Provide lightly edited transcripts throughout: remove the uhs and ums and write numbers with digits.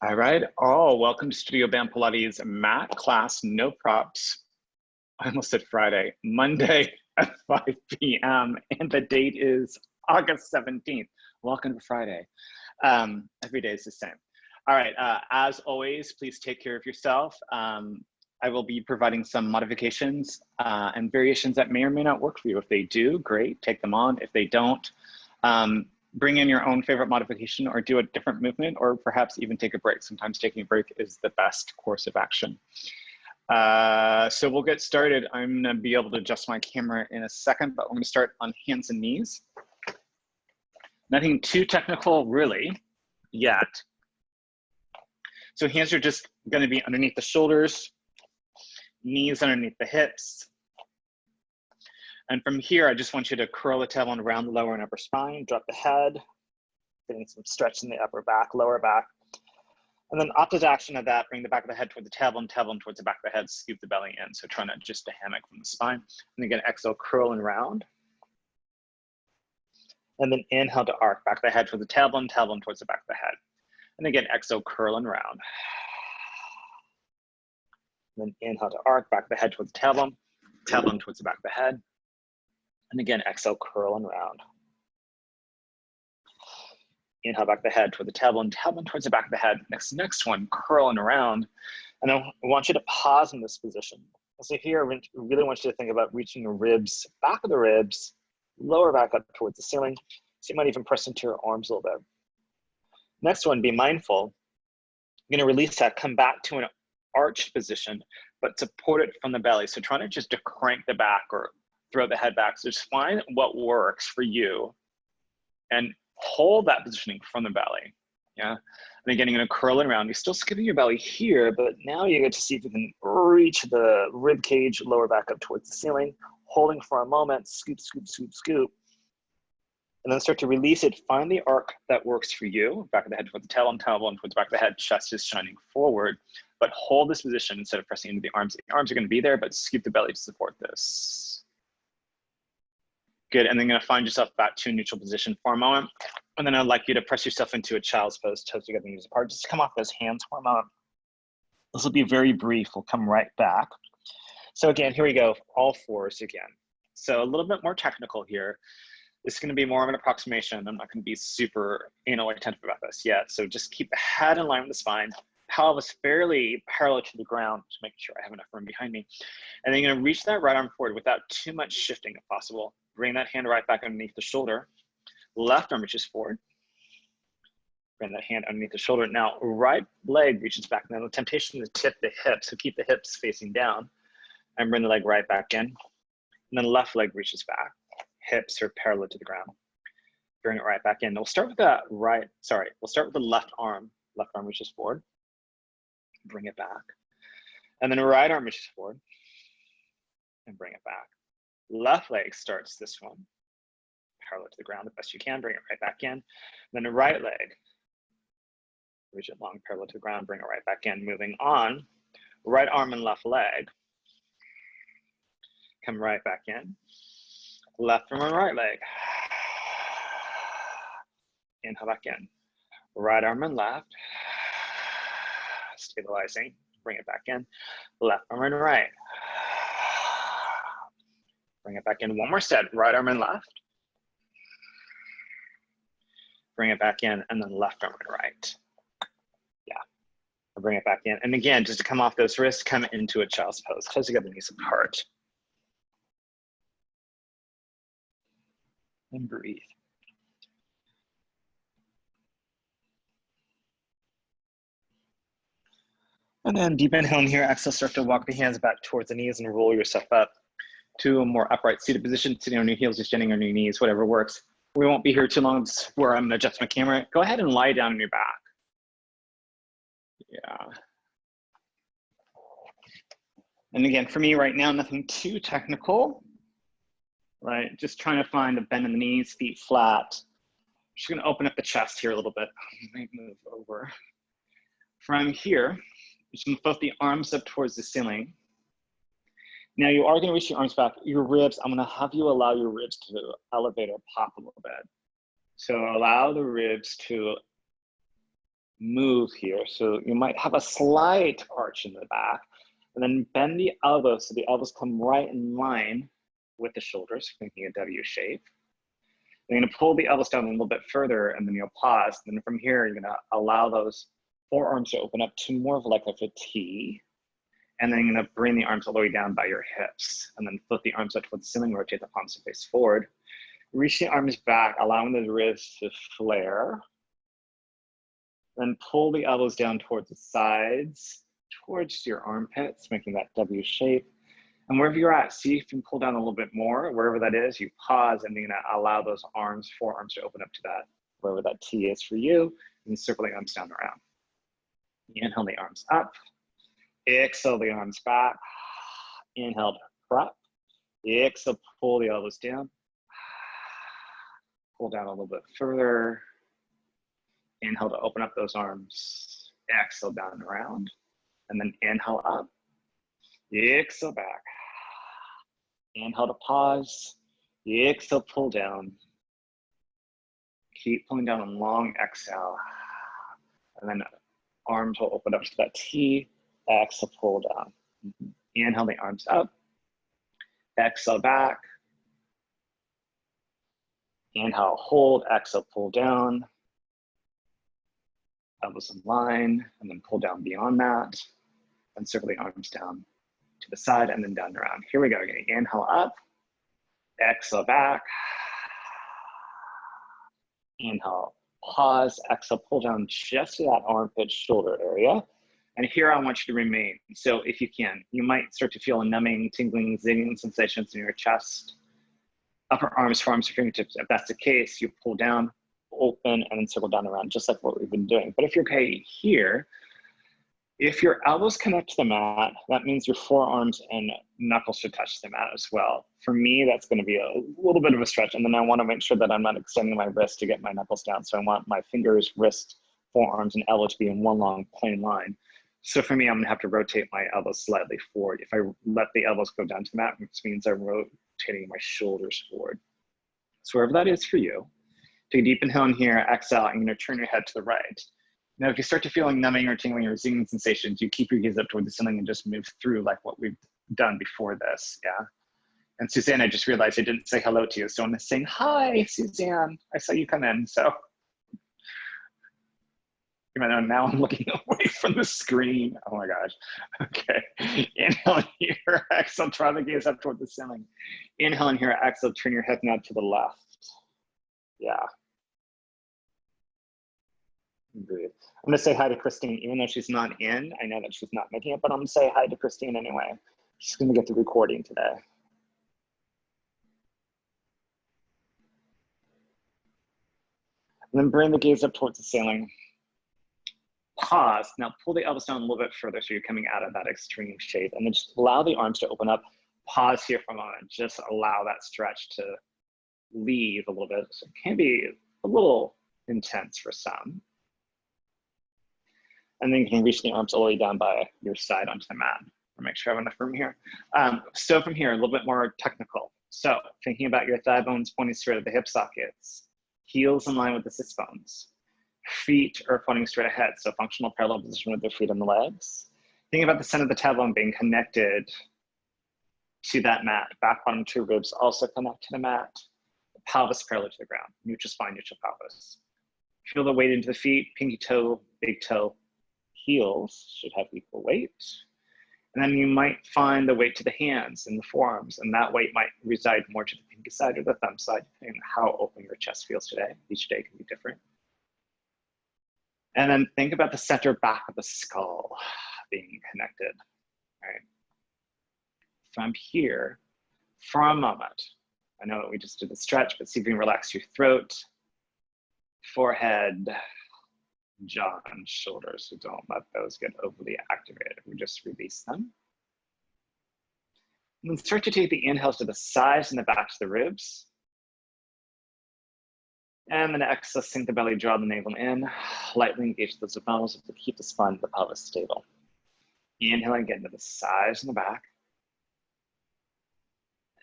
All right, all welcome to Studio Band Pilates mat class, no props. I almost said Friday, Monday at 5 p.m. and the date is August 17th. Welcome to Friday. Every day is the same. All right, as always, please take care of yourself. I will be providing some modifications and variations that may or may not work for you. If they do, great, take them on. If they don't, bring in your own favorite modification or do a different movement, or perhaps even take a break. Sometimes taking a break is the best course of action. So we'll get started. I'm gonna be able to adjust my camera in a second, but we're gonna start on hands and knees. Nothing too technical really yet. So hands are just gonna be underneath the shoulders, knees underneath the hips. And from here, I just want you to curl the tailbone around the lower and upper spine, drop the head, getting some stretch in the upper back, lower back. And then opposite action of that, bring the back of the head toward the tailbone towards the back of the head, scoop the belly in. So trying to just a hammock from the spine. And again, exhale, curl and round. And then inhale to arc, back of the head toward the tailbone towards the back of the head. And again, exhale, curl and round. And then inhale to arc, back of the head towards the tailbone towards the back of the head. And again, exhale, curl and round. Inhale back the head toward the tailbone towards the back of the head. Next one, curl and around. And I want you to pause in this position. So here, I really want you to think about reaching your ribs, back of the ribs, lower back up towards the ceiling. So you might even press into your arms a little bit. Next one, be mindful. You're gonna release that, come back to an arched position, but support it from the belly. So trying to just to crank the back or throw the head back. So just find what works for you and hold that positioning from the belly. Yeah. And again, you're gonna curl it around. You're still skipping your belly here, but now you get to see if you can reach the rib cage, lower back up towards the ceiling, holding for a moment, scoop, scoop, scoop, scoop. And then start to release it. Find the arc that works for you. Back of the head towards the tailbone towards the back of the head, chest is shining forward, but hold this position instead of pressing into the arms. The arms are gonna be there, but scoop the belly to support this. Good, and then you're gonna find yourself back to a neutral position for a moment. And then I'd like you to press yourself into a child's pose, toes together, knees apart. Just come off those hands for a moment. This will be very brief, we'll come right back. So again, here we go, all fours again. So a little bit more technical here. This is gonna be more of an approximation. I'm not gonna be super attentive about this yet. So just keep the head in line with the spine, pelvis fairly parallel to the ground to make sure I have enough room behind me. And then you're gonna reach that right arm forward without too much shifting if possible. Bring that hand right back underneath the shoulder. Left arm reaches forward. Bring that hand underneath the shoulder. Now, right leg reaches back. Now, the temptation to tip the hips, so keep the hips facing down and bring the leg right back in. And then left leg reaches back. Hips are parallel to the ground. Bring it right back in. We'll start with the we'll start with the left arm. Left arm reaches forward. Bring it back. And then right arm reaches forward and bring it back. Left leg starts this one, parallel to the ground the best you can, bring it right back in. Then the right leg, reach it long, parallel to the ground, bring it right back in. Moving on, right arm and left leg, come right back in. Left arm and right leg, inhale back in. Right arm and left, stabilizing, bring it back in. Left arm and right. Bring it back in. One more set, right arm and left. Bring it back in, and then left arm and right. Yeah, I'll bring it back in. And again, just to come off those wrists, come into a child's pose. Toes together, knees apart. And breathe. And then deep inhale in here, exhale, start to walk the hands back towards the knees and roll yourself up to a more upright seated position, sitting on your heels, just standing on your knees, whatever works. We won't be here too long. This is where I'm gonna adjust my camera. Go ahead and lie down on your back. Yeah. And again, for me right now, nothing too technical, right? Just trying to find a bend in the knees, feet flat. Just gonna open up the chest here a little bit. I might move over. From here, you can float the arms up towards the ceiling. Now you are gonna reach your arms back. Your ribs, I'm gonna have you allow your ribs to elevate or pop a little bit. So allow the ribs to move here. So you might have a slight arch in the back, and then bend the elbows so the elbows come right in line with the shoulders, making a W shape. You're going to pull the elbows down a little bit further, and then you'll pause. And then from here, you're going to allow those forearms to open up to more of like a T. And then you're going to bring the arms all the way down by your hips, and then flip the arms up towards the ceiling, rotate the palms to face forward. Reach the arms back, allowing the wrists to flare. Then pull the elbows down towards the sides, towards your armpits, making that W shape. And wherever you're at, see if you can pull down a little bit more. Wherever that is, you pause, and you're gonna allow those arms, forearms to open up to that, wherever that T is for you, and circle the arms down and around. Inhale the arms up. Exhale the arms back. Inhale to prep. Exhale, pull the elbows down. Pull down a little bit further. Inhale to open up those arms. Exhale down and around. And then inhale up. Exhale back. Inhale to pause. Exhale, pull down. Keep pulling down on long exhale. And then arms will open up to that T. Exhale, pull down. Inhale the arms up. Exhale back. Inhale, hold. Exhale, pull down. Elbows in line, and then pull down beyond that, and circle the arms down to the side and then down and around. Here we go. Again, inhale up, exhale back, inhale, pause, exhale, pull down just to that armpit shoulder area. And here I want you to remain. So if you can, you might start to feel a numbing, tingling, zinging sensations in your chest, upper arms, forearms, fingertips. If that's the case, you pull down, open, and then circle down around, just like what we've been doing. But if you're okay here, if your elbows connect to the mat, that means your forearms and knuckles should touch the mat as well. For me, that's going to be a little bit of a stretch. And then I want to make sure that I'm not extending my wrist to get my knuckles down. So I want my fingers, wrist, forearms, and elbows to be in one long plain line. So for me, I'm going to have to rotate my elbows slightly forward. If I let the elbows go down to the mat, which means I'm rotating my shoulders forward. So wherever that is for you, take a deep inhale in here, exhale, and you're going to turn your head to the right. Now, if you start to feel like numbing or tingling or zinging sensations, you keep your gaze up toward the ceiling and just move through like what we've done before this, yeah? And Suzanne, I just realized I didn't say hello to you, so I'm saying, hi, Suzanne. I saw you come in, so. Now I'm looking away from the screen. Oh my gosh. Okay. Inhale here, exhale, try the gaze up toward the ceiling. Inhale in here, exhale, turn your head now to the left. Yeah. Breathe. I'm gonna say hi to Christine, even though she's not in. I know that she's not making it, but I'm gonna say hi to Christine anyway. She's gonna get the recording today. And then bring the gaze up towards the ceiling. Pause. Now pull the elbows down a little bit further so you're coming out of that extreme shape, and then just allow the arms to open up. Pause here for a moment. Just allow that stretch to leave a little bit. So it can be a little intense for some. And then you can reach the arms all the way down by your side onto the mat. I'll make sure I have enough room here. So from here, a little bit more technical. So thinking about your thigh bones pointing straight at the hip sockets, heels in line with the sits bones, feet are pointing straight ahead. So functional parallel position with the feet and the legs. Thinking about the center of the tailbone being connected to that mat. Back, bottom, two ribs also connect to the mat. The pelvis parallel to the ground. Neutral spine, neutral pelvis. Feel the weight into the feet, pinky toe, big toe. Heels should have equal weight. And then you might find the weight to the hands and the forearms, and that weight might reside more to the pinky side or the thumb side, depending on how open your chest feels today. Each day can be different. And then think about the center back of the skull being connected, right? From here, for a moment, I know that we just did the stretch, but see if you can relax your throat, forehead, jaw, and shoulders. So don't let those get overly activated. We just release them. And then start to take the inhales to the sides and the back to the ribs. And then exhale, sink the belly, draw the navel in, lightly engage those abdominals to keep the spine and the pelvis stable. Inhaling, get into the sides and the back.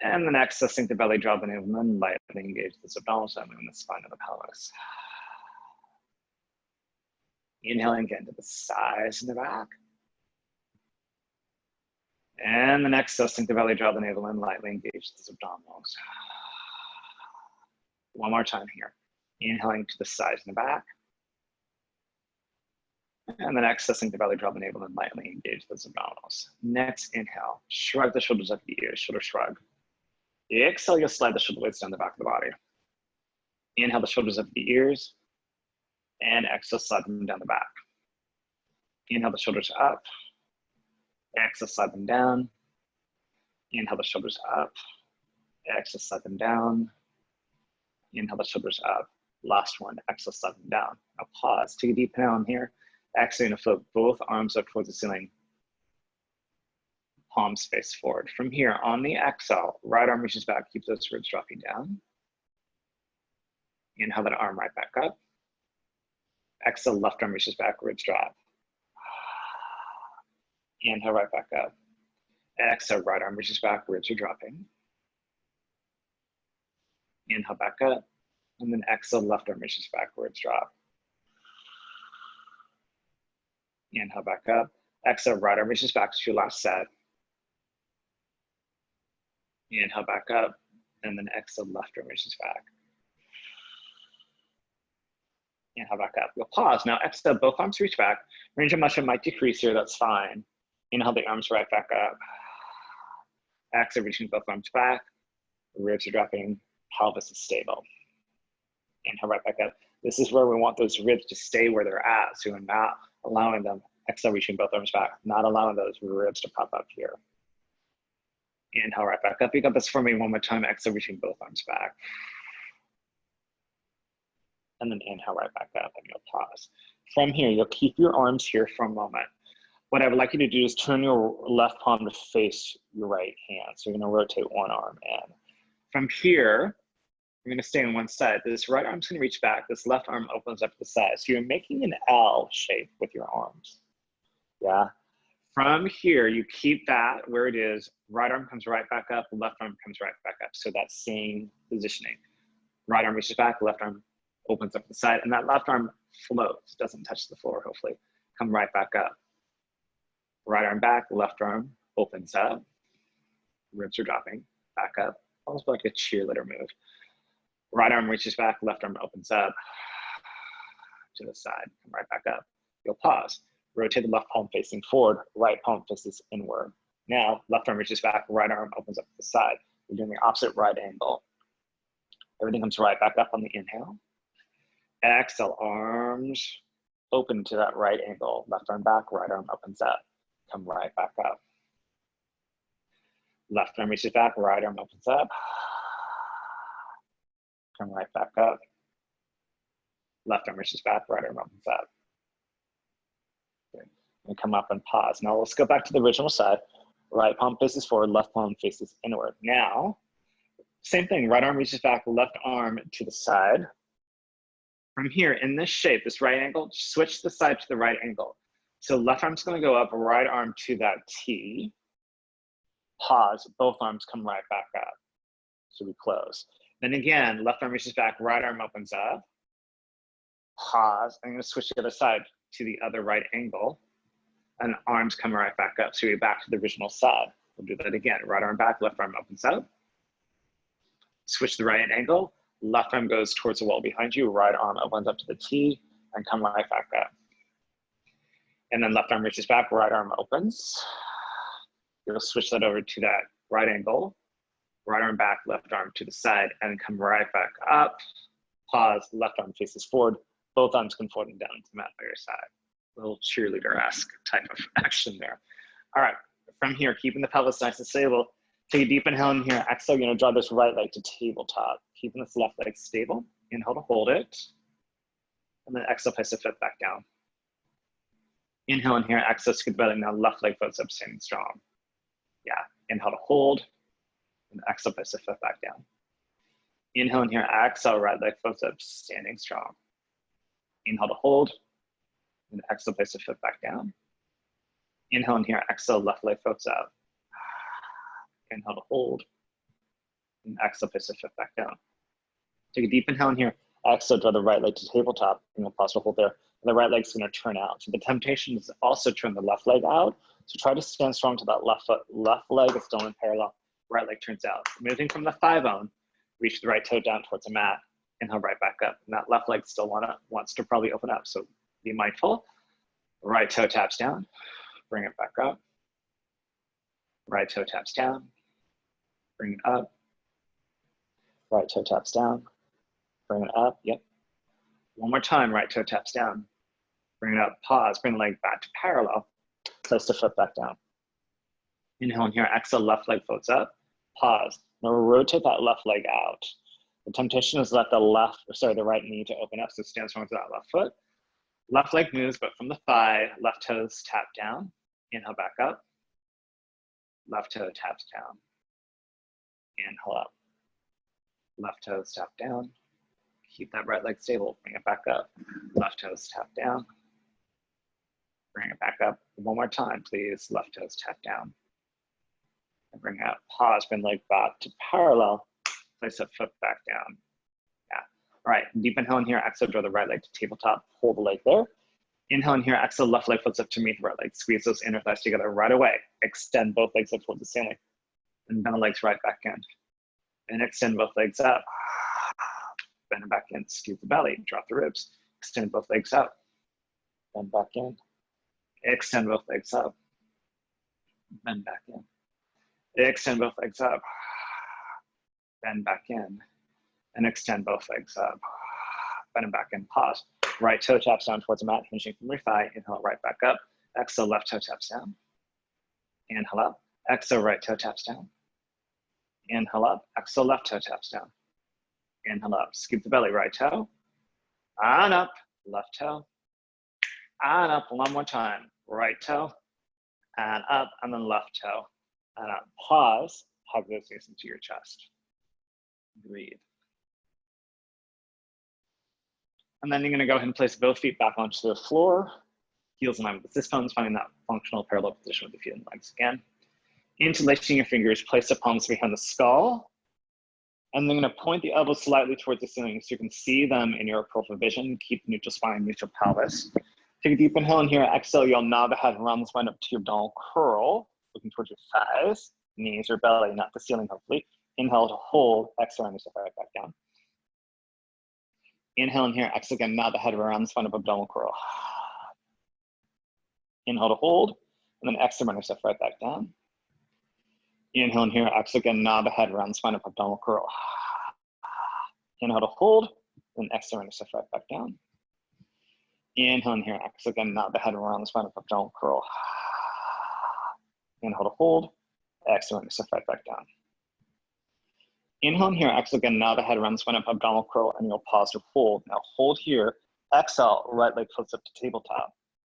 And then exhale, sink the belly, draw the navel in, lightly engage those abdominals and the spine and the pelvis. Inhaling again to the sides and the back. And then exhale, sink the belly, draw the navel in, lightly engage the abdominals. One more time here. Inhaling to the sides and the back. And then exhale, sink the belly, draw the navel in, lightly engage those abdominals. Next inhale, shrug the shoulders up the ears, shoulder shrug. Exhale, you'll slide the shoulder blades down the back of the body. Inhale the shoulders up the ears. And exhale, slide them down the back. Inhale the shoulders up. Exhale, slide them down. Inhale the shoulders up. Exhale, slide them down. Inhale the shoulders up. Last one, exhale, slide them down. Now pause, take a deep inhale in here. Exhale, and float both arms up towards the ceiling. Palms face forward. From here, on the exhale, right arm reaches back, keep those ribs dropping down. Inhale that arm right back up. Exhale, left arm reaches back, ribs drop. Inhale right back up. Exhale, right arm reaches back, ribs are dropping. Inhale back up. And then exhale, left arm reaches back, ribs drop. Inhale back up. Exhale, right arm reaches back to your last set. Inhale back up. And then exhale, left arm reaches back. Inhale back up. You'll pause. Now exhale, both arms reach back. Range of motion might decrease here, that's fine. Inhale the arms right back up. Exhale, reaching both arms back. Ribs are dropping, pelvis is stable. Inhale right back up. This is where we want those ribs to stay where they're at. So we're not allowing them, exhale, reaching both arms back, not allowing those ribs to pop up here. Inhale right back up. You got this for me one more time. Exhale, reaching both arms back. And then inhale right back up and you'll pause. From here, you'll keep your arms here for a moment. What I would like you to do is turn your left palm to face your right hand. So you're gonna rotate one arm in. From here, you're gonna stay on one side. This right arm's gonna reach back. This left arm opens up to the side. So you're making an L shape with your arms, yeah? From here, you keep that where it is. Right arm comes right back up, left arm comes right back up. So that same positioning. Right arm reaches back, left arm opens up the side, and that left arm floats, doesn't touch the floor, hopefully. Come right back up. Right arm back, left arm opens up. Ribs are dropping, back up. Almost like a cheerleader move. Right arm reaches back, left arm opens up to the side, come right back up. You'll pause. Rotate the left palm facing forward, right palm faces inward. Now, left arm reaches back, right arm opens up to the side. You're doing the opposite right angle. Everything comes right back up on the inhale. Exhale, arms open to that right angle. Left arm back, right arm opens up. Come right back up. Left arm reaches back, right arm opens up. Come right back up. Left arm reaches back, right arm opens up. Good. And come up and pause. Now let's go back to the original side. Right palm faces forward, left palm faces inward. Now, same thing, right arm reaches back, left arm to the side. From here, in this shape, this right angle, switch the side to the right angle. So left arm's gonna go up, right arm to that T. Pause, both arms come right back up. So we close. Then again, left arm reaches back, right arm opens up. Pause, I'm gonna switch the other side to the other right angle. And arms come right back up. So we're back to the original side. We'll do that again. Right arm back, left arm opens up. Switch the right angle. Left arm goes towards the wall behind you. Right arm opens up to the T and come right back up. And then left arm reaches back, right arm opens. You'll switch that over to that right angle. Right arm back, left arm to the side, and come right back up. Pause, left arm faces forward. Both arms come forward and down to the mat by your side. A little cheerleader-esque type of action there. All right, from here, keeping the pelvis nice and stable. Take a deep inhale in here. Exhale, you're gonna draw this right leg to tabletop. Keeping this left leg stable. Inhale to hold it. And then exhale, place the foot back down. Inhale in here, exhale, scoot the belly. Now left leg floats up, standing strong. Yeah, inhale to hold. And exhale, place the foot back down. Inhale in here, exhale, right leg floats up, standing strong. Inhale to hold. And exhale, place the foot back down. Inhale in here, exhale, left leg floats up. Inhale to hold. And exhale, place the foot back down. Take a deep inhale in here. Exhale, draw the right leg to tabletop. And we'll pause to hold there. the right leg's gonna turn out. So the temptation is also turn the left leg out. So try to stand strong to that left foot. Left leg is still in parallel, right leg turns out. Moving from the thigh bone, reach the right toe down towards the mat, inhale right back up. And that left leg still wants to probably open up, so be mindful. Right toe taps down, bring it back up. Right toe taps down, bring it up. Right toe taps down, bring it up, yep. One more time, right toe taps down, bring it up, pause, bring the leg back to parallel, place the foot back down. Inhale in here, exhale, left leg floats up, pause. Now rotate that left leg out. The temptation is let the right knee to open up, so stand strong to that left foot. Left leg moves, but from the thigh, left toes tap down. Inhale back up. Left toe taps down. Inhale up. Left toes tap down. Keep that right leg stable. Bring it back up. Left toes tap down. Bring it back up. One more time, please. Left toes tap down. And bring it up. Pause. Bring leg back to parallel. Place that foot back down. Yeah. All right. Deep inhale in here. Exhale. Draw the right leg to tabletop. Hold the leg there. Inhale in here. Exhale. Left leg floats up to meet the right leg. Squeeze those inner thighs together right away. Extend both legs up towards the ceiling. And bend the legs right back in. And extend both legs up. Bend back in. Squeeze the belly. Drop the ribs. Extend both legs up. Bend back in. Extend both legs up. Bend back in. Extend both legs up. Bend back in. And extend both legs up. Bend back in. Pause. Right toe taps down towards the mat, hinging from your thigh. Inhale, right back up. Exhale, left toe taps down. Inhale up. Exhale, right toe taps down. Inhale up. Exhale, left toe taps down. Inhale up. Scoop the belly, right toe. On up. Left toe. On up. One more time. Right toe. And up. And then left toe. And up. Pause. Hug those knees into your chest. Breathe. And then you're going to go ahead and place both feet back onto the floor. Heels in line with the sit bones, finding that functional parallel position with the feet and legs again. Interlacing your fingers, place the palms behind the skull. And then I'm going to point the elbows slightly towards the ceiling so you can see them in your peripheral vision. Keep neutral spine, neutral pelvis. Take a deep inhale in here. Exhale, you'll nod the head around the spine up to your abdominal curl, looking towards your thighs, knees, or belly, not the ceiling, hopefully. Inhale to hold. Exhale, and yourself right back down. Inhale in here. Exhale again. Nod the head around the spine of abdominal curl. Inhale to hold, and then exhale, bring yourself right back down. Inhale in here. Exhale again. Nod the head around the spine of abdominal curl. Inhale to hold, then exhale, bring yourself right back down. Inhale in here. Exhale again. Nod the head around the spine of abdominal curl. Inhale to hold. Exhale, bring yourself right back down. Inhale in here, exhale again, now the head around the spine up, abdominal curl, and you'll pause to hold. Now hold here, exhale, right leg floats up to tabletop.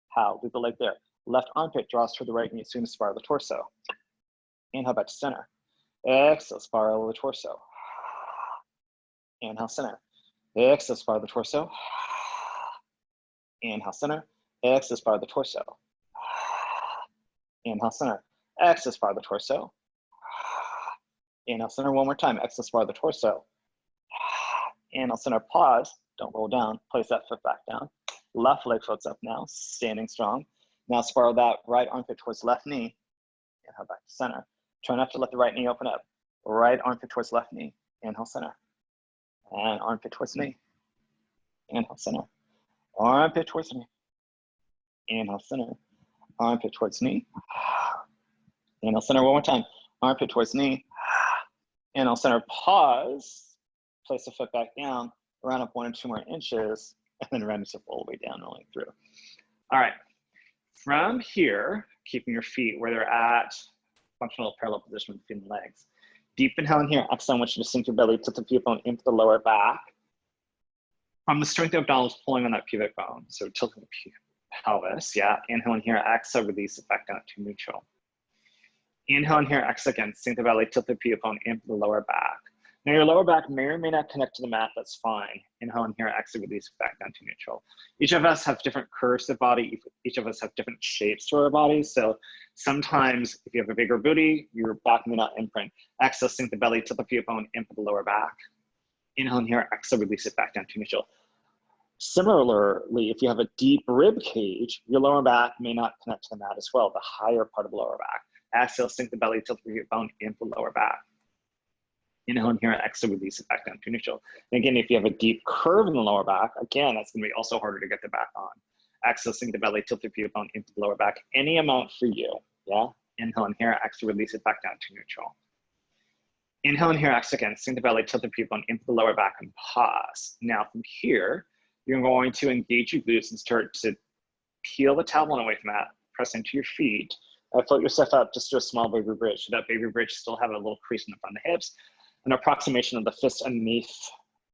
How? Leave the leg there. Left armpit draws toward the right knee, soon to spiral the torso. Inhale back to center. Exhale, spiral the torso. Inhale, center. Exhale, spiral the torso. Inhale, center. Exhale, spiral the torso. Inhale, center. Exhale, spiral the torso. Inhale, center one more time. Exhale, spiral the torso. Inhale, center, pause. Don't roll down. Place that foot back down. Left leg floats up now, standing strong. Now spiral that right armpit towards left knee. Inhale, back to center. Try not to let the right knee open up. Right armpit towards left knee. Inhale, center. And armpit towards knee. Inhale, center. Armpit towards knee. Inhale, center. Armpit towards knee. Inhale, center one more time. Armpit towards knee. Inhale, center, pause. Place the foot back down. Round up 1 or 2 more inches. And then round yourself all the way down, rolling through. All right. From here, keeping your feet where they're at, functional parallel position with the feet and legs. Deep inhale in here. Exhale, I want you to sink your belly, tilt the pubic bone into the lower back. From the strength of abdominals, pulling on that pubic bone. So tilting the pelvis, yeah. Inhale in here. Exhale, release it back down to neutral. Inhale in here, exhale again, sink the belly, tilt the pubic bone into the lower back. Now your lower back may or may not connect to the mat, that's fine. Inhale in here, exhale, release it back down to neutral. Each of us have different curves to the body, each of us have different shapes to our bodies. So sometimes if you have a bigger booty, your back may not imprint. Exhale, sink the belly, tilt the pubic bone into the lower back. Inhale in here, exhale, release it back down to neutral. Similarly, if you have a deep rib cage, your lower back may not connect to the mat as well, the higher part of the lower back. Exhale, sink the belly, tilt your bone into the lower back. Inhale in here, exhale, release it back down to neutral. And again, if you have a deep curve in the lower back, again, that's gonna be also harder to get the back on. Exhale, sink the belly, tilt your pubic bone into the lower back. Any amount for you, yeah? Inhale in here, exhale, release it back down to neutral. Inhale in here, exhale again, sink the belly, tilt the pubic bone into the lower back and pause. Now from here, you're going to engage your glutes and start to peel the tailbone away from that, press into your feet, float yourself up just to a small baby bridge. So that baby bridge still have a little crease in the front of the hips. An approximation of the fist underneath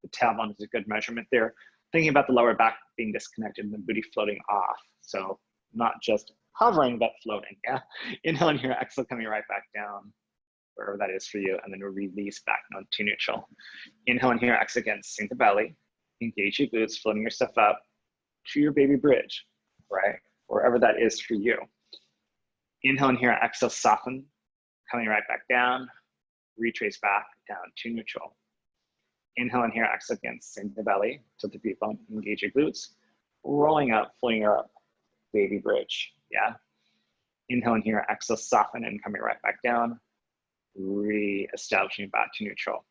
the tailbone is a good measurement there. Thinking about the lower back being disconnected and the booty floating off. So not just hovering, but floating, yeah? Inhale in here, exhale, coming right back down, wherever that is for you, and then release back down to neutral. Inhale in here, exhale again, sink the belly, engage your glutes, floating yourself up to your baby bridge, right? Wherever that is for you. Inhale in here, exhale, soften, coming right back down, retrace back down to neutral. Inhale in here, exhale again, sink the belly, tilt the pubic bone, engage your glutes, rolling up, floating her up, baby bridge, yeah? Inhale in here, exhale, soften and coming right back down, re-establishing back to neutral.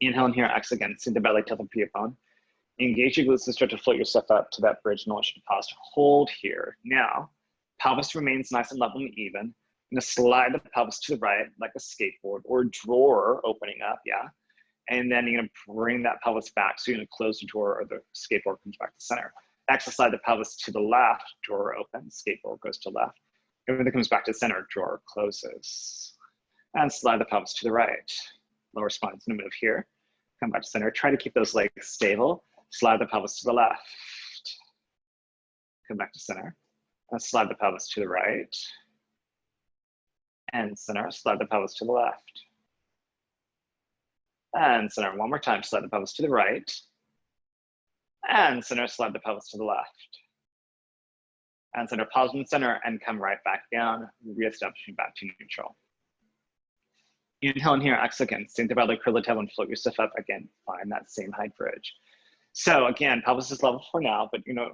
Inhale in here, exhale again, sink the belly, tilt the pubic bone, engage your glutes and start to float yourself up to that bridge. And I want you to pause to hold here. Now, pelvis remains nice and level and even. I'm gonna slide the pelvis to the right like a skateboard or drawer opening up, yeah? And then you're gonna bring that pelvis back. So you're gonna close the drawer or the skateboard comes back to center. Exhale, slide the pelvis to the left, drawer open, skateboard goes to left. Everything comes back to center, drawer closes. And slide the pelvis to the right. Lower spine's gonna move here. Come back to center, try to keep those legs stable. Slide the pelvis to the left. Come back to center. And slide the pelvis to the right. And center, slide the pelvis to the left. And center, one more time, slide the pelvis to the right. And center, slide the pelvis to the left. And center, pause in center and come right back down, reestablishing back to neutral. Inhale in here, exhale again, sink the belly, curl the tailbone, float yourself up again, find that same height bridge. So again, pelvis is level for now, but you know,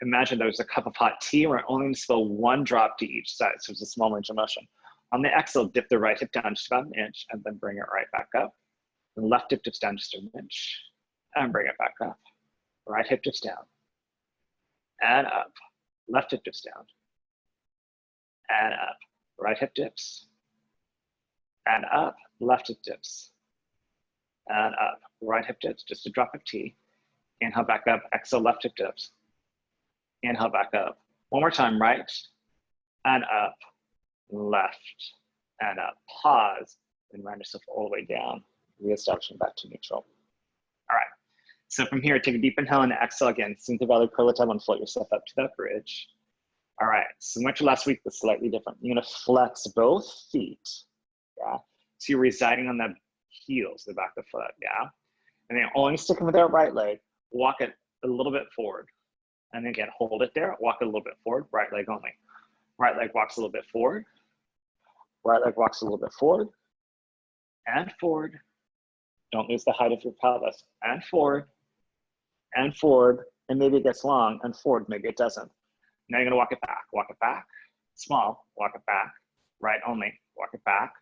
imagine there's a cup of hot tea. We're only going to spill one drop to each side, so it's a small range of motion. On the exhale, dip the right hip down just about an inch and then bring it right back up. The left hip dips down just an inch and bring it back up. Right hip dips down and up. Left hip dips down and up. Right hip dips and up. Left hip dips and up. Right hip dips, just a drop of tea. Inhale back up, exhale, left hip dips. Inhale back up. One more time, right and up, left and up. Pause and round yourself all the way down, reestablishing back to neutral. All right, so from here, take a deep inhale and exhale again. Sink the belly, curl the tailbone, float yourself up to that bridge. All right, so much last week was slightly different. You're gonna flex both feet, yeah? So you're residing on the heels, the back of the foot, yeah? And then only sticking with that right leg, walk it a little bit forward. And again, hold it there, walk it a little bit forward, right leg only. Right leg walks a little bit forward. Right leg walks a little bit forward. And forward. Don't lose the height of your pelvis. And forward. And forward. And maybe it gets long. And forward, maybe it doesn't. Now you're gonna walk it back. Walk it back. Small, walk it back. Right only, walk it back.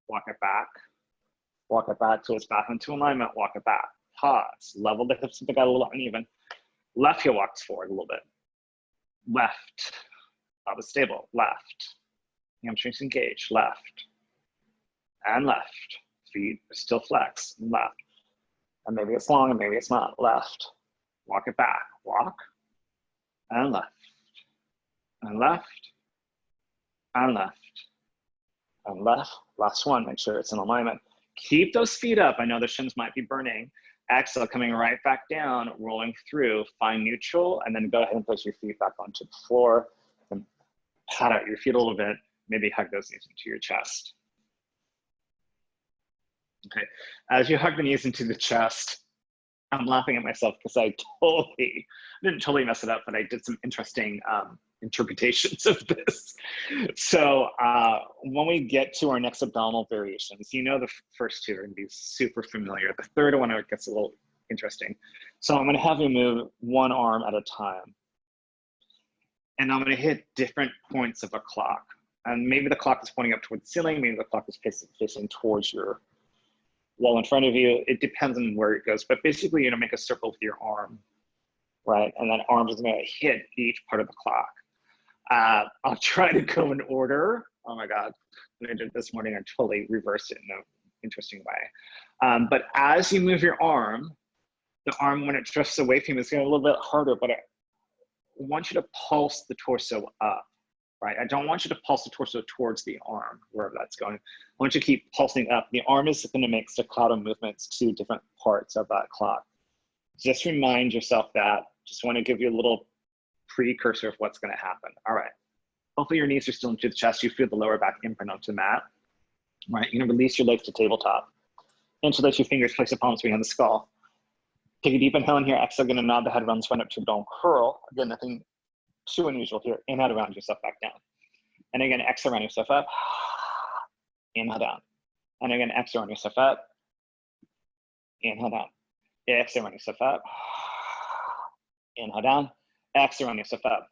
Walk it back. Walk it back till it's back into alignment, walk it back. Pause, level the hips if they got a little uneven. Left heel walks forward a little bit. Left, pelvis stable, left. Hamstrings engaged, left. And left. Feet are still flexed, left. And maybe it's long and maybe it's not, left. Walk it back, walk. And left. And left. And left. And left. Last one, make sure it's in alignment. Keep those feet up. I know the shins might be burning. Exhale, coming right back down, rolling through, find neutral, and then go ahead and place your feet back onto the floor and pat out your feet a little bit. Maybe hug those knees into your chest. Okay, as you hug the knees into the chest, I'm laughing at myself because I didn't totally mess it up, but I did some interesting interpretations of this. So when we get to our next abdominal variations, you know the first two are gonna be super familiar. The third one, it gets a little interesting. So I'm gonna have you move one arm at a time. And I'm gonna hit different points of a clock. And maybe the clock is pointing up towards the ceiling, maybe the clock is facing towards your wall in front of you. It depends on where it goes, but basically you're gonna make a circle with your arm, right? And that arm is gonna hit each part of the clock. I'll try to go in order. Oh my God, when I did it this morning, I totally reversed it in an interesting way. But as you move your arm, the arm, when it drifts away from you, is getting a little bit harder, but I want you to pulse the torso up, right? I don't want you to pulse the torso towards the arm, wherever that's going. I want you to keep pulsing up. The arm is going to make staccato movements to different parts of that clock. Just remind yourself that. Just want to give you a little precursor of what's going to happen. All right. Hopefully your knees are still into the chest. You feel the lower back imprint onto the mat. Right. You're going to release your legs to tabletop. Interlace your fingers, place the palms behind the skull. Take a deep inhale in here. Exhale, going to nod the head, run the spine up to a dome curl. Again, nothing too unusual here. Inhale to round yourself back down. And again, exhale, round yourself up. Inhale down. And again, exhale, round yourself up. Inhale down. Exhale, round yourself up. Inhale down. Exhale, round yourself up.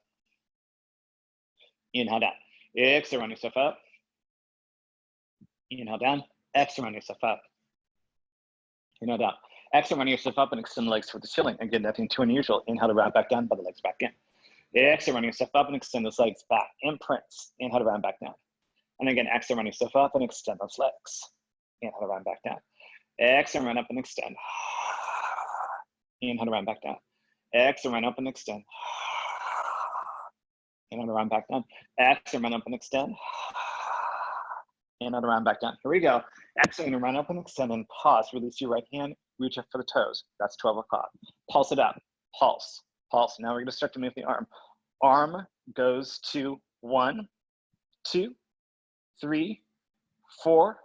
Inhale down. Exhale, round yourself up. Inhale down. Exhale, round yourself up. Inhale down. Exhale, round yourself up and extend the legs toward the ceiling. Again, nothing too unusual. Inhale to round back down, by the legs back in. Exhale, round yourself up and extend those legs back. Imprints. Inhale to round back down. And again, exhale, round yourself up and extend those legs. Inhale to round back down. Exhale, round up and extend. Inhale to round back down. Exhale, round up and extend. Inhale to round back down. Exhale, round up and extend. Inhale to round back down. Here we go. Exhale to round up and extend and pause. Release your right hand. Reach up for the toes. That's 12 o'clock. Pulse it up. Pulse. Pulse. Now we're going to start to move the arm. Arm goes to 1, 2, 3, 4,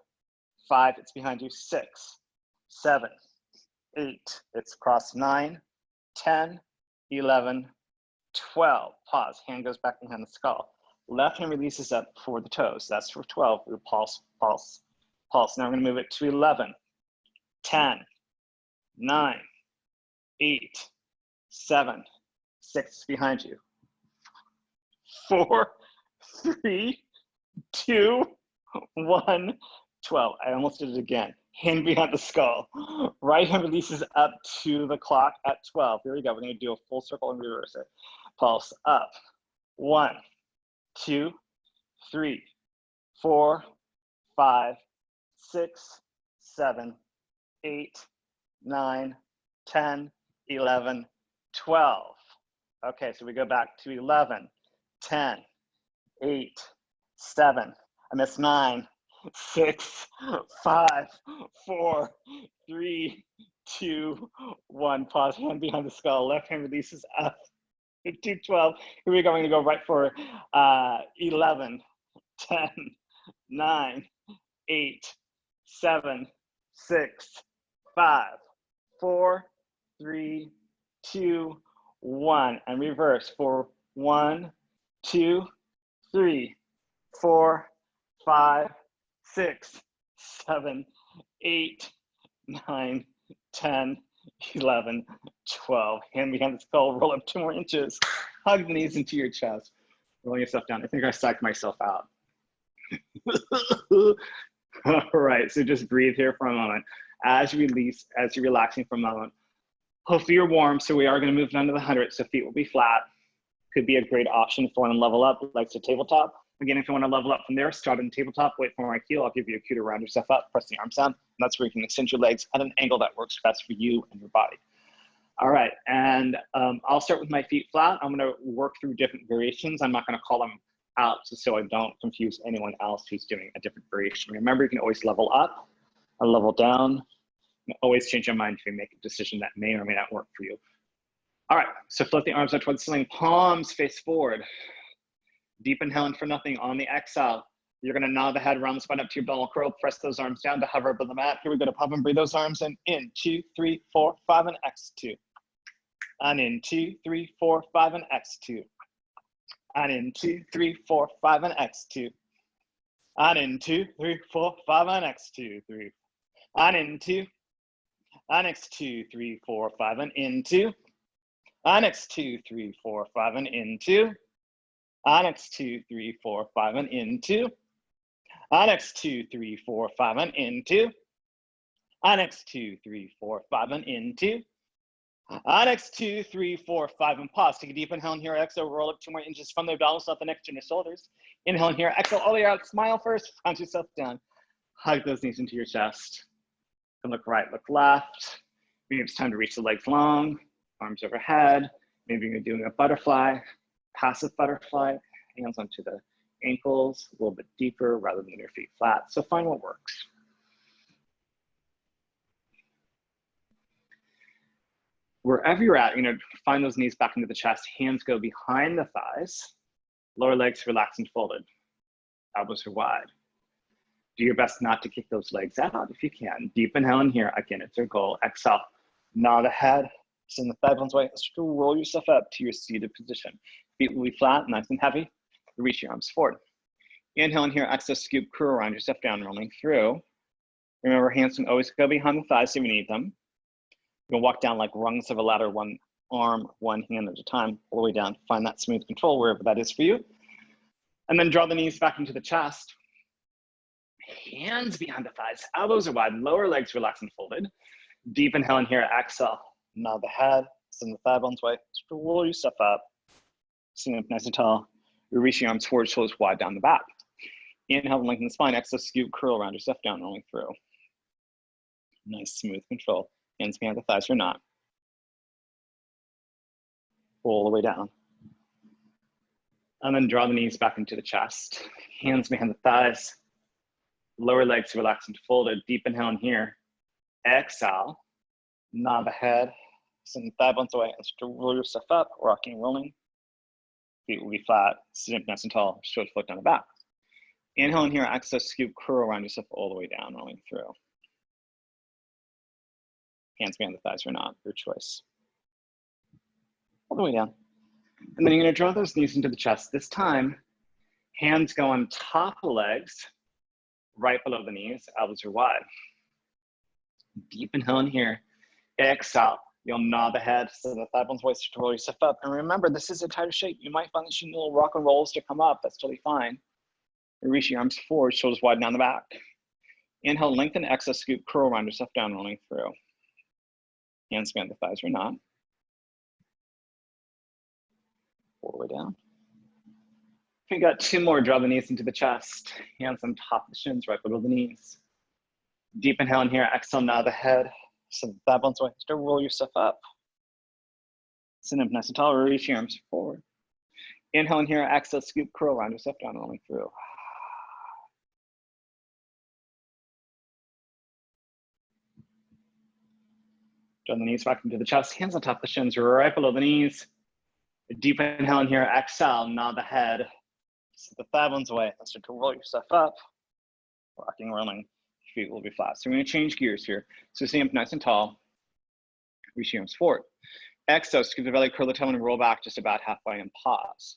5. It's behind you. 6, 7, 8. It's across 9, 10, 11, 12. Pause. Hand goes back behind the skull. Left hand releases up for the toes. That's for 12. We pulse, pulse, pulse. Now we're going to move it to 11, 10, 9, 8, 7, 6 behind you. 4, 3, 2, 1, 12. I almost did it again. Hand behind the skull. Right hand releases up to the clock at 12. Here we go. We're going to do a full circle and reverse it. Pulse up. 1, 2, 3, 4, 5, 6, 7, 8, 9, 10, 11, 12. Okay, so we go back to 11, 10, 8, 7, I missed 9, 6, 5, 4, 3, 2, 1. Pause, hand behind the skull. Left hand releases up to 12. Here we go. We're going to go right for 11, 10, 9, 8, 7, 6, 5, 4, 3, 2, 1. And reverse for 1, 2, 3, 4, 5, 6, 7, 8, 9, 10, 11, 12. Hand behind the skull, roll up 2 more inches. Hug the knees into your chest. Roll yourself down. I think I psyched myself out. All right, so just breathe here for a moment. As you release, as you're relaxing for a moment, hopefully you're warm, so we are going to move down to the 100, so feet will be flat. Could be a great option if you want to level up, legs to tabletop. Again, if you want to level up from there, start on tabletop, wait for my cue. I'll give you a cue to round yourself up, press the arms down, and that's where you can extend your legs at an angle that works best for you and your body. All right, and I'll start with my feet flat. I'm going to work through different variations. I'm not going to call them out just so I don't confuse anyone else who's doing a different variation. Remember, you can always level up or level down. You can always change your mind if you make a decision that may or may not work for you. All right, so float the arms out towards the ceiling, palms face forward. Deep inhale in for nothing. On the exhale, you're going to nod the head, round the spine up to your abdominal curl, press those arms down to hover above the mat. Here we go to pump and breathe those arms in 2, 3, 4, 5, and X2. And in 2, 3, 4, 5, and X2. And in 2, 3, 4, 5, and X2. And in 2, 3, 4, 5, and X2, 3. And in 2, Onyx, 2, 3, 4, 5, and into. Onyx, 2, 3, 4, 5, and into. Onyx, 2, 3, 4, 5, and into. Onyx, 2, 3, 4, 5, and into. Onyx, 2, 3, 4, 5, and into. Onyx, 2, 3, 4, 5, and pause. Take a deep inhale in here. Exhale, roll up 2 more inches from the abdominals, not the neck to your shoulders. Inhale in here. Exhale all the way out. Smile first. Round yourself down. Hug those knees into your chest. And look right, look left. Maybe it's time to reach the legs long, arms overhead. Maybe you're doing a butterfly, passive butterfly, hands onto the ankles, a little bit deeper rather than your feet flat. So find what works. Wherever you're at, find those knees back into the chest. Hands go behind the thighs. Lower legs relaxed and folded. Elbows are wide. Do your best not to kick those legs out if you can. Deep inhale in here. Again, it's your goal. Exhale. Nod the head. Send the thigh bones away. Let's roll yourself up to your seated position. Feet will be flat, nice and heavy. Reach your arms forward. Inhale in here. Exhale, scoop, curl around yourself down, rolling through. Remember, hands can always go behind the thighs if you need them. You can walk down like rungs of a ladder, one arm, one hand at a time, all the way down. Find that smooth control wherever that is for you. And then draw the knees back into the chest. Hands behind the thighs, elbows are wide, lower legs relaxed and folded. Deep inhale in here, exhale, nod the head, send the thigh bones away, roll yourself up, stand up nice and tall. You're reaching arms forward, shoulders wide down the back. Inhale, lengthen the spine, exhale, scoop, curl around yourself down, rolling through. Nice, smooth control. Hands behind the thighs or not. Roll the way down. And then draw the knees back into the chest. Hands behind the thighs. Lower legs relaxed and folded. Deep inhale in here. Exhale. Nod the head. Send the thigh bones away. And roll yourself up, rocking and rolling. Feet will be flat. Sit up nice and tall. Shoulders float down the back. Inhale in here. Exhale, scoop, curl around yourself all the way down, rolling through. Hands behind the thighs or not, your choice. All the way down. And then you're gonna draw those knees into the chest. This time, hands go on top of the legs, right below the knees, elbows are wide. Deep inhale in here. Exhale, you'll nod the head, so the thigh bones waist to roll yourself up. And remember, this is a tighter shape. You might find that you need little rock and rolls to come up. That's totally fine. You reach your arms forward, shoulders wide down the back. Inhale, lengthen, exhale, scoop, curl around yourself down, rolling through. Hands behind the thighs or not. All the way down. We got 2 more. Draw the knees into the chest. Hands on top of the shins, right below the knees. Deep inhale in here. Exhale, nod the head. So the thigh bones away. Start roll yourself up. Sit up nice and tall. Reach your arms forward. Inhale in here. Exhale, scoop, curl around yourself down, rolling through. Draw the knees back into the chest. Hands on top of the shins, right below the knees. Deep inhale in here. Exhale, nod the head. Sit the thigh bones away. Start to roll yourself up. Rocking, rolling. Feet will be flat. So we're going to change gears here. So stand up nice and tall. Reach your arms forward. Exhale, scoop the belly, curl the tailbone, and roll back just about halfway and pause.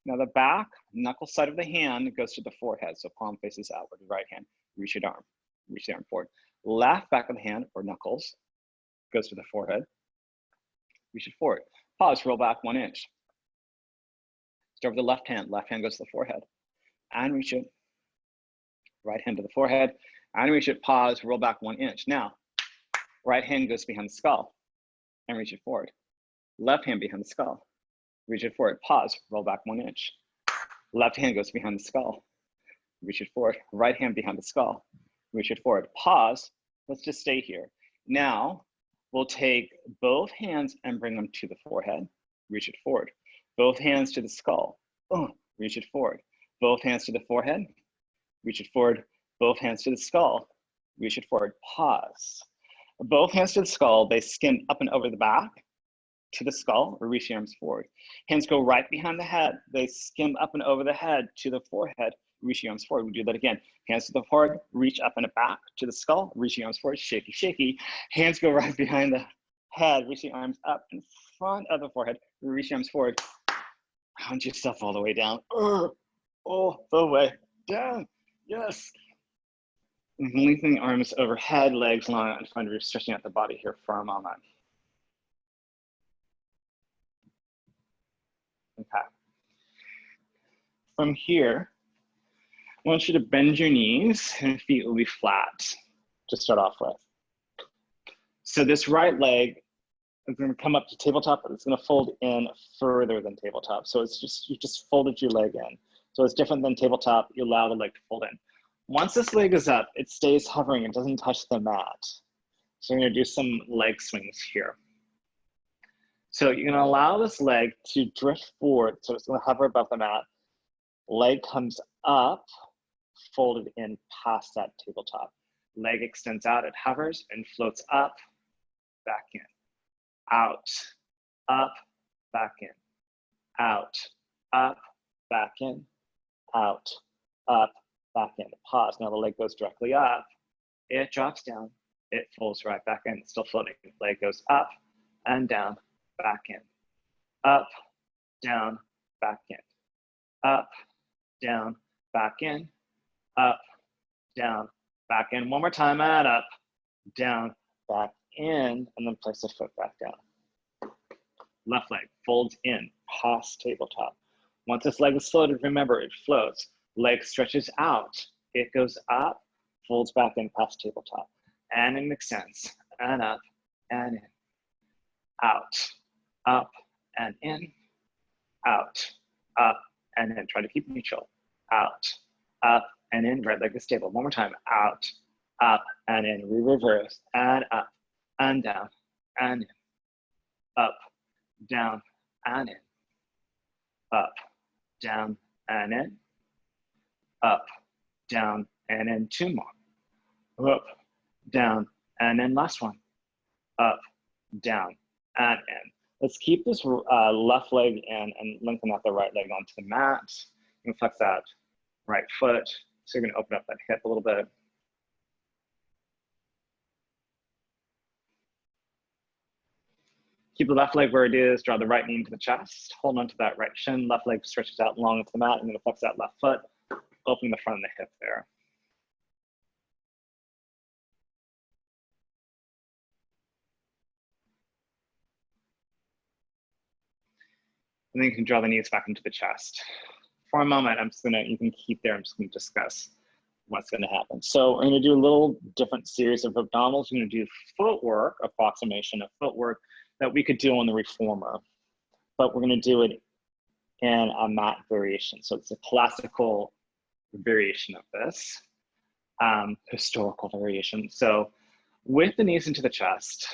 Now the back knuckle side of the hand goes to the forehead. So palm faces outward. Right hand, reach your arm. Reach the arm forward. Left back of the hand, or knuckles, goes to the forehead. Reach it forward. Pause, roll back 1 inch. Start with the left hand goes to the forehead. And reach it. Right hand to the forehead. And reach it, pause, roll back 1 inch. Now, right hand goes behind the skull and reach it forward. Left hand behind the skull, reach it forward, pause, roll back 1 inch. Left hand goes behind the skull, reach it forward. Right hand behind the skull, reach it forward, pause. Let's just stay here. Now, we'll take both hands and bring them to the forehead, reach it forward. Both hands to the skull, reach it forward. Both hands to the forehead, reach it forward. Both hands to the skull, reach it forward, pause. Both hands to the skull, they skim up and over the back to the skull, or reach the arms forward. Hands go right behind the head, they skim up and over the head to the forehead, reach the arms forward. We do that again. Hands to the forehead, reach up and back to the skull, reach the arms forward, shaky, shaky. Hands go right behind the head, reach the arms up in front of the forehead, reach the arms forward. Pound yourself all the way down, all the way down, yes. Lengthening arms overhead, legs long in front of you, stretching out the body here for a moment. Okay. From here, I want you to bend your knees and feet will be flat to start off with. So this right leg is going to come up to tabletop, but it's going to fold in further than tabletop. So it's just, you just folded your leg in. So it's different than tabletop. You allow the leg to fold in. Once this leg is up, it stays hovering. It doesn't touch the mat. So I'm going to do some leg swings here. So you're going to allow this leg to drift forward. So it's going to hover above the mat. Leg comes up, folded in past that tabletop. Leg extends out, it hovers and floats up, back in, out, up, back in, out, up, back in, out, up, back in. Pause. Now the leg goes directly up. It drops down. It folds right back in. It's still floating. Leg goes up and down, back in, up, down, back in, up, down, back in, up, down, back in. One more time, and up, down, back in, and then place the foot back down. Left leg folds in, past tabletop. Once this leg is floated, remember it floats. Leg stretches out, it goes up, folds back in past tabletop. And it extends, and up, and in, out, up, and in, out, up, and in. Try to keep neutral. Out, up, and in. Right leg is stable. One more time. Out, up, and in. We reverse, and up, and down, and in. Up, down, and in. Up, down, and in. Up, down, and in. Two more. Up, down, and in. Last one. Up, down, and in. Let's keep this left leg in and lengthen out the right leg onto the mat. You can flex that right foot. So you're going to open up that hip a little bit. Keep the left leg where it is. Draw the right knee into the chest. Hold on to that right shin. Left leg stretches out long into the mat. I'm going to flex that left foot, opening the front of the hip there. And then you can draw the knees back into the chest. For a moment, you can keep there. I'm just going to discuss what's going to happen. So we're going to do a little different series of abdominals. We're going to do footwork, approximation of footwork that we could do on the reformer, but we're going to do it in a mat variation. So it's a classical variation of this, historical variation. So with the knees into the chest,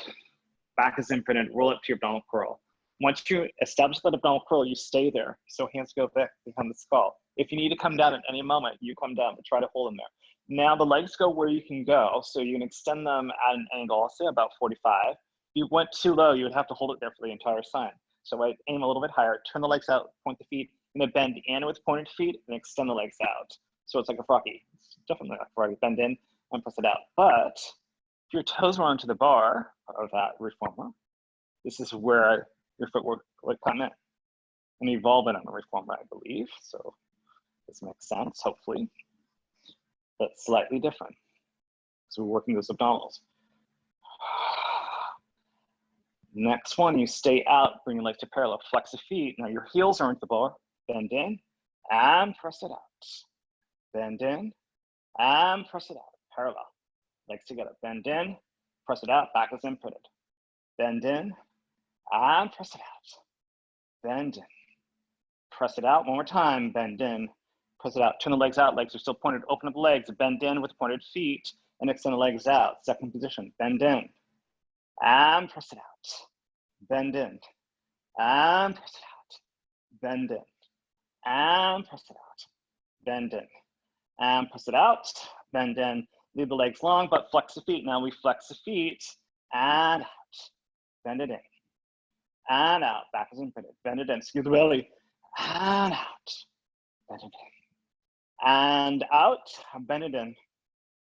back is imprinted, roll up to your abdominal curl. Once you establish that abdominal curl, you stay there. So hands go back behind the skull. If you need to come down at any moment, you come down, but try to hold them there. Now the legs go where you can go. So you can extend them at an angle, I'll say about 45. If you went too low, you would have to hold it there for the entire sign. So I aim a little bit higher, turn the legs out, point the feet, and then bend in with pointed feet and extend the legs out. So it's like a froggy. It's definitely like a froggy. Bend in and press it out. But if your toes were onto the bar of that reformer, this is where your footwork would come in and evolve it on the reformer, I believe. So this makes sense, hopefully. But slightly different. So we're working those abdominals. Next one, you stay out, bring your legs to parallel, flex the feet. Now your heels are into the bar, bend in and press it out. Bend in and press it out, parallel. Legs together, bend in, press it out, back is imprinted. Bend in and press it out. Bend in, press it out one more time, bend in, press it out. Turn the legs out, legs are still pointed, open up the legs, bend in with pointed feet and extend the legs out. Second position, bend in and press it out. Bend in and press it out. Bend in and press it out. Bend in and press it out. Bend in, leave the legs long, but flex the feet. Now we flex the feet and out. Bend it in and out. Back is imprinted. Bend it in, skew the belly and out. Bend it in and out. Bend it in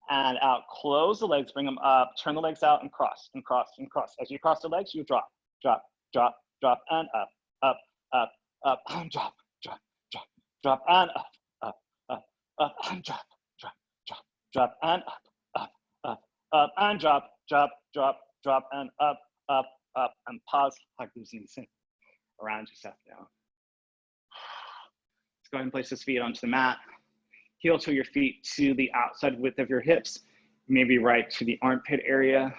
and out. Close the legs, bring them up, turn the legs out and cross and cross and cross. As you cross the legs, you drop, drop, drop, drop, and up, up, up, up, and drop, drop, drop, drop, and up, up, up, up, and drop, drop, drop, drop, and up, up and drop, drop, drop, drop, and up, up, up, and pause. Hug those knees in around yourself now. Let's go ahead and place those feet onto the mat. Heel toe your feet to the outside width of your hips, maybe right to the armpit area.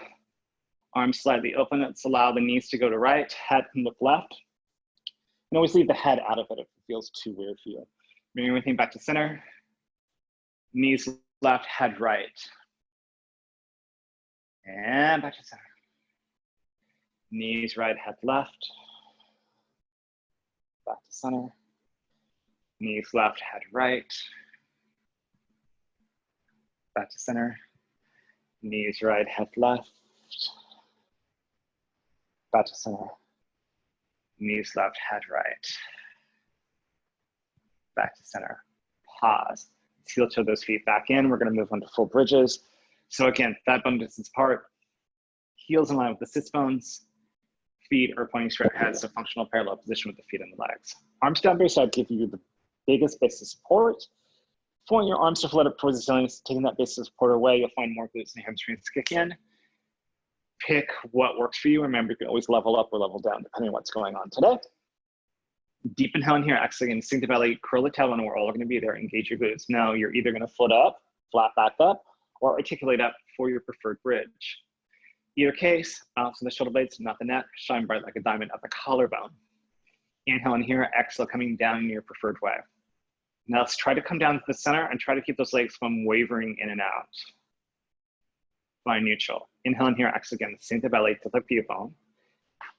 Arms slightly open. Let's allow the knees to go to right, head can look left. And always leave the head out of it if it feels too weird for you. Bring everything back to center. Knees left, head right. And back to center. Knees right, head left. Back to center. Knees left, head right. Back to center. Knees right, head left. Back to center. Knees left, head right. Back to center. Pause. Heel toe those feet back in. We're going to move on to full bridges. So again, thigh bone distance apart. Heels in line with the sits bones. Feet are pointing straight ahead, so functional parallel position with the feet and the legs. Arms down by your side, give you the biggest base of support. Pulling your arms to float up towards the ceiling, taking that base of support away, you'll find more glutes and hamstrings kick in. Pick what works for you. Remember, you can always level up or level down depending on what's going on today. Deep inhale in here, exhale again, sink the belly, curl the tailbone, we're all gonna be there, engage your glutes. Now you're either gonna float up, flat back up, or articulate up for your preferred bridge. Either case, balance on the shoulder blades, not the neck, shine bright like a diamond at the collarbone. Inhale in here, exhale coming down in your preferred way. Now let's try to come down to the center and try to keep those legs from wavering in and out. Find neutral. Inhale in here, exhale again, sink the belly to the pube bone.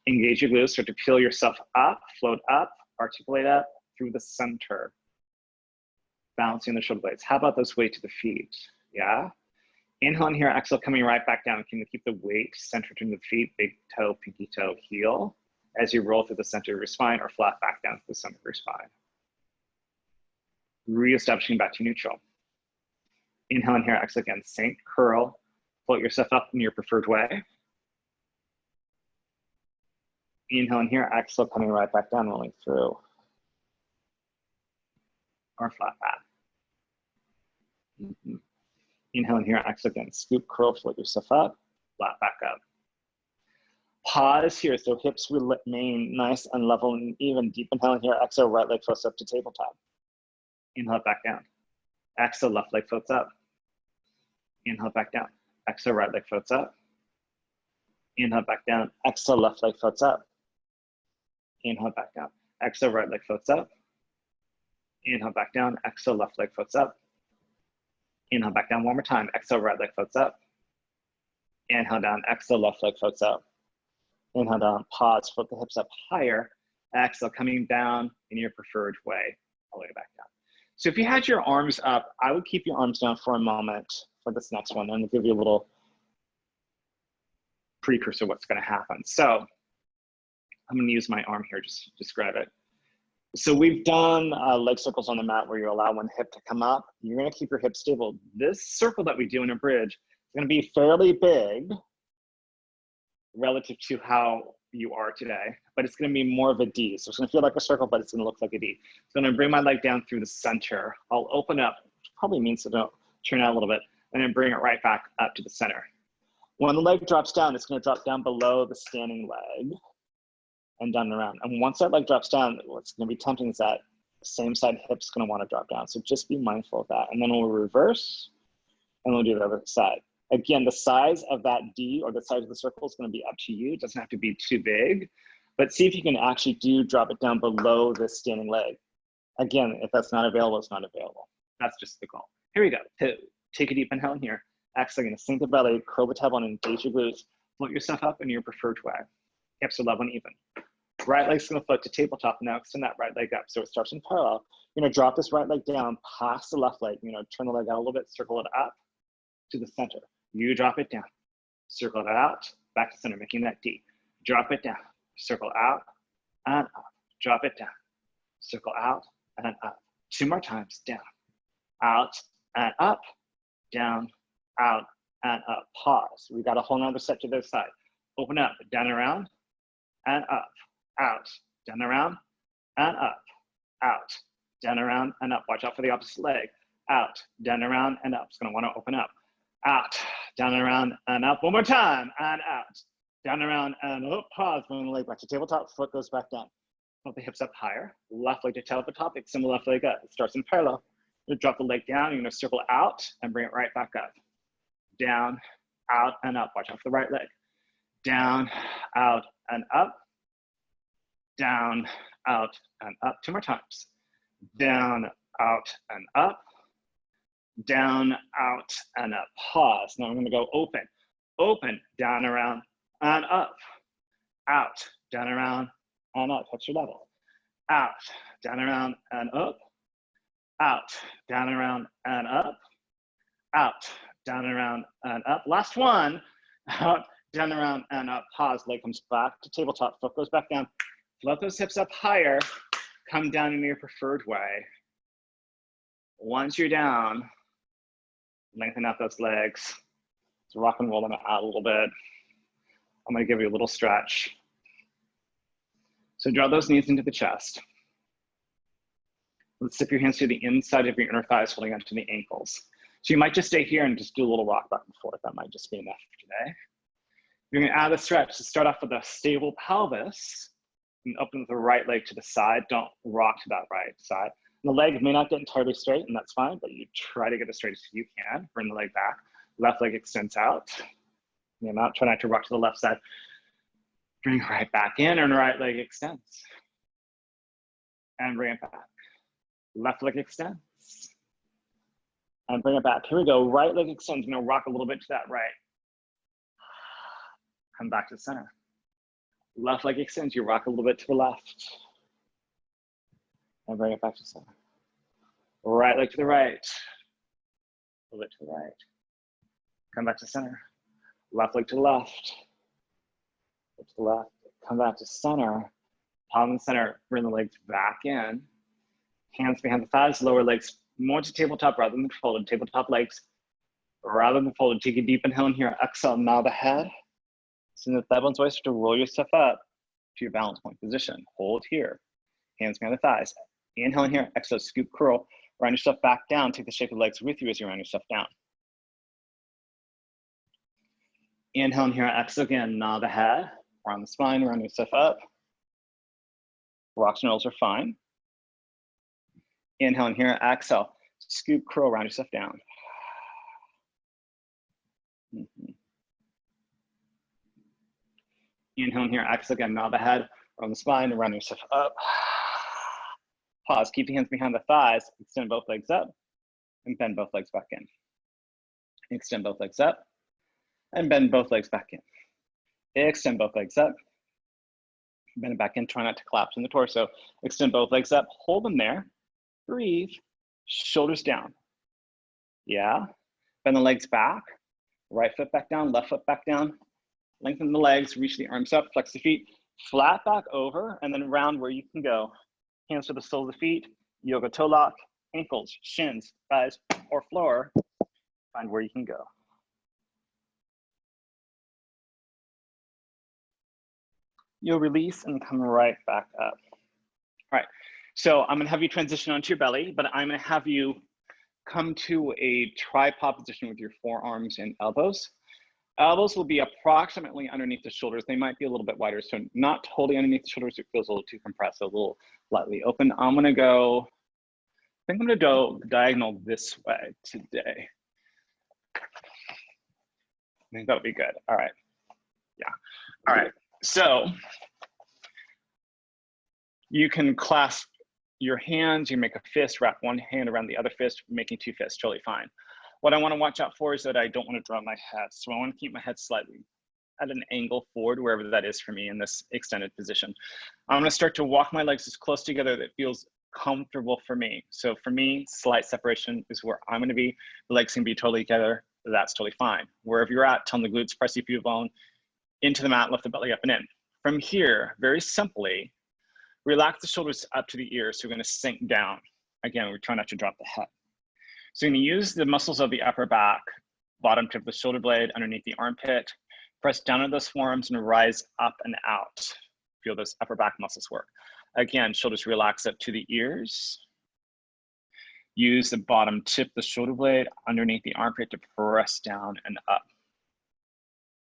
Engage your glutes, start to peel yourself up, float up, articulate up through the center. Balancing the shoulder blades. How about those weight to the feet? Yeah? Inhale in here, exhale coming right back down. Can you keep the weight centered in the feet, big toe, pinky toe, heel, as you roll through the center of your spine or flat back down to the center of your spine. Reestablishing back to neutral. Inhale in here, exhale again, sink, curl, float yourself up in your preferred way. Inhale in here, exhale coming right back down, rolling through. Or flat back. Inhale in here, exhale again, scoop, curl, float yourself up, flat back up. Pause here, so hips remain nice and level and even. Deep inhale in here, exhale, right leg floats up to tabletop. Inhale back down. Exhale, left leg floats up. Inhale back down. Exhale, right leg floats up. Inhale back down. Exhale, left leg floats up. Inhale back down. Exhale, right leg floats up. Inhale back down. Exhale, left leg floats up. Inhale back down one more time. Exhale, right leg floats up. Inhale down. Exhale, left leg floats up. Inhale down. Pause. Float the hips up higher. Exhale, coming down in your preferred way. All the way back down. So if you had your arms up, I would keep your arms down for a moment for this next one, and I'll give you a little precursor of what's going to happen. So I'm going to use my arm here just to describe it. So we've done leg circles on the mat where you allow one hip to come up. You're going to keep your hips stable. This circle that we do in a bridge is going to be fairly big relative to how you are today, but it's going to be more of a D. So it's going to feel like a circle, but it's going to look like a D. So I'm going to bring my leg down through the center. I'll open up, which probably means to don't turn out a little bit, and then bring it right back up to the center. When the leg drops down, it's going to drop down below the standing leg and down and around. And once that leg drops down, what's going to be tempting is that same side hip's going to want to drop down. So just be mindful of that. And then we'll reverse and we'll do the other side. Again, the size of that D or the size of the circle is going to be up to you. It doesn't have to be too big, but see if you can actually drop it down below the standing leg. Again, if that's not available, it's not available. That's just the goal. Here we go. Take a deep inhale in here. Exhale, going to sink the belly, curl the tailbone, and engage your glutes. Float yourself up in your preferred way. Hips are level and even. Right leg's going to float to tabletop. Now extend that right leg up. So it starts in parallel. You're going to drop this right leg down past the left leg. Turn the leg out a little bit, circle it up to the center. You drop it down, circle it out, back to center, making that D. Drop it down, circle out and up. Drop it down, circle out and up. 2 more times, down, out and up, down, out and up. Pause. We got a whole nother set to this side. Open up, down and around and up, out, down and around and up, out, down and around and up. Watch out for the opposite leg. Out, down and around and up. It's going to want to open up. Out, down and around and up. One more time, and out. Down and around and up, pause, bring the leg back to tabletop, foot goes back down. Put the hips up higher, left leg to tabletop, extend the left leg up. It starts in parallel. You drop the leg down, you're gonna circle out and bring it right back up. Down, out, and up. Watch out for the right leg. Down, out, and up. Down, out, and up. 2 more times. Down, out, and up. Down, out, and up. Pause. Now I'm gonna go open. Open, down, around, and up. Out, down, around, and up. Touch your level. Out, down, around, and up. Out, down, around, and up. Out, down, around, and up. Last one. Out, down, around, and up. Pause. Leg comes back to tabletop. Foot goes back down. Float those hips up higher. Come down in your preferred way. Once you're down, lengthen out those legs. Let's rock and roll them out a little bit. I'm gonna give you a little stretch. So draw those knees into the chest. Let's zip your hands to the inside of your inner thighs, holding onto the ankles. So you might just stay here and just do a little rock back and forth. That might just be enough for today. You're gonna add a stretch to start off with a stable pelvis and open the right leg to the side. Don't rock to that right side. The leg may not get entirely straight, and that's fine, but you try to get as straight as you can. Bring the leg back. Left leg extends out. The amount, try not to rock to the left side. Bring right back in, and right leg extends. And bring it back. Left leg extends. And bring it back. Here we go. Right leg extends. Now rock a little bit to that right. Come back to the center. Left leg extends. You rock a little bit to the left. And bring it back to the center. Right leg to the right. A little bit to the right. Come back to center. Left leg to the left. To the left. Come back to center. Palm in the center. Bring the legs back in. Hands behind the thighs. Lower legs more to tabletop rather than folded. Tabletop legs rather than folded. Take a deep inhale in here. Exhale, nod the head. Send the thigh bones start to roll yourself up to your balance point position. Hold here. Hands behind the thighs. Inhale in here. Exhale, scoop, curl. Round yourself back down. Take the shape of the legs with you as you round yourself down. Inhale in here. Exhale again. Nod the head. Round the spine. Round yourself up. Rocks and rolls are fine. Inhale in here. Exhale. Scoop, curl. Round yourself down. Inhale in here. Exhale again. Nod the head. Round the spine. Round yourself up. Pause. Keep the hands behind the thighs. Extend both legs up and bend both legs back in. Extend both legs up and bend both legs back in. Extend both legs up. Bend it back in. Try not to collapse in the torso. Extend both legs up. Hold them there. Breathe. Shoulders down. Yeah. Bend the legs back. Right foot back down. Left foot back down. Lengthen the legs. Reach the arms up. Flex the feet. Flat back over and then round where you can go. Hands to the soles of the feet, yoga toe lock, ankles, shins, thighs, or floor. Find where you can go. You'll release and come right back up. All right, so I'm gonna have you transition onto your belly, but I'm gonna have you come to a tripod position with your forearms and elbows. Elbows will be approximately underneath the shoulders. They might be a little bit wider, so not totally underneath the shoulders. It feels a little too compressed, a little lightly open. I'm gonna go, I think I'm gonna go diagonal this way today. I think that would be good. All right, yeah. All right, so you can clasp your hands, you make a fist, wrap one hand around the other fist, making 2 fists, totally fine. What I want to watch out for is that I don't want to drop my head. So I want to keep my head slightly at an angle forward, wherever that is for me in this extended position. I'm going to start to walk my legs as close together that feels comfortable for me. So for me, slight separation is where I'm going to be. The legs can be totally together. That's totally fine. Wherever you're at, tone the glutes, press the pubes bone into the mat, lift the belly up and in. From here, very simply, relax the shoulders up to the ears. So we're going to sink down. Again, we're trying not to drop the head. So you're going to use the muscles of the upper back, bottom tip of the shoulder blade, underneath the armpit. Press down on those forearms and rise up and out. Feel those upper back muscles work. Again, shoulders relax up to the ears. Use the bottom tip of the shoulder blade underneath the armpit to press down and up.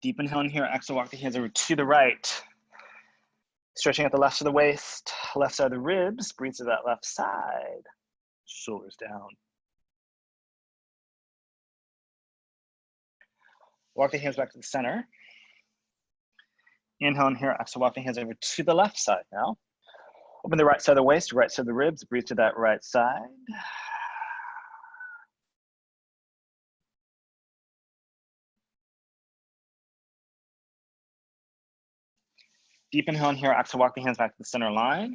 Deep inhale in here. Exhale, walk the hands over to the right. Stretching at the left of the waist, left side of the ribs. Breathe to that left side. Shoulders down. Walk the hands back to the center. Inhale in here. Exhale, walk the hands over to the left side now. Open the right side of the waist, right side of the ribs. Breathe to that right side. Deep inhale in here. Exhale, walk the hands back to the center line.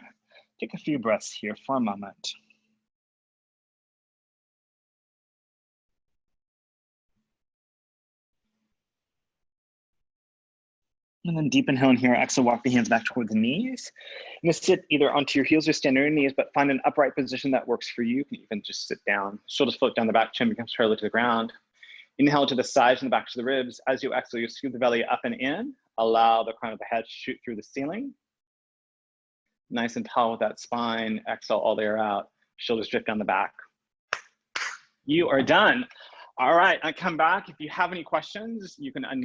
Take a few breaths here for a moment. And then deep inhale in here. Exhale, walk the hands back toward the knees. You're gonna sit either onto your heels or stand on your knees, but find an upright position that works for you. You can even just sit down. Shoulders float down the back, chin becomes parallel to the ground. Inhale to the sides and the backs of the ribs. As you exhale, you scoop the belly up and in. Allow the crown of the head to shoot through the ceiling. Nice and tall with that spine. Exhale all the air out. Shoulders drift down the back. You are done. All right, I come back. If you have any questions, you can unmute.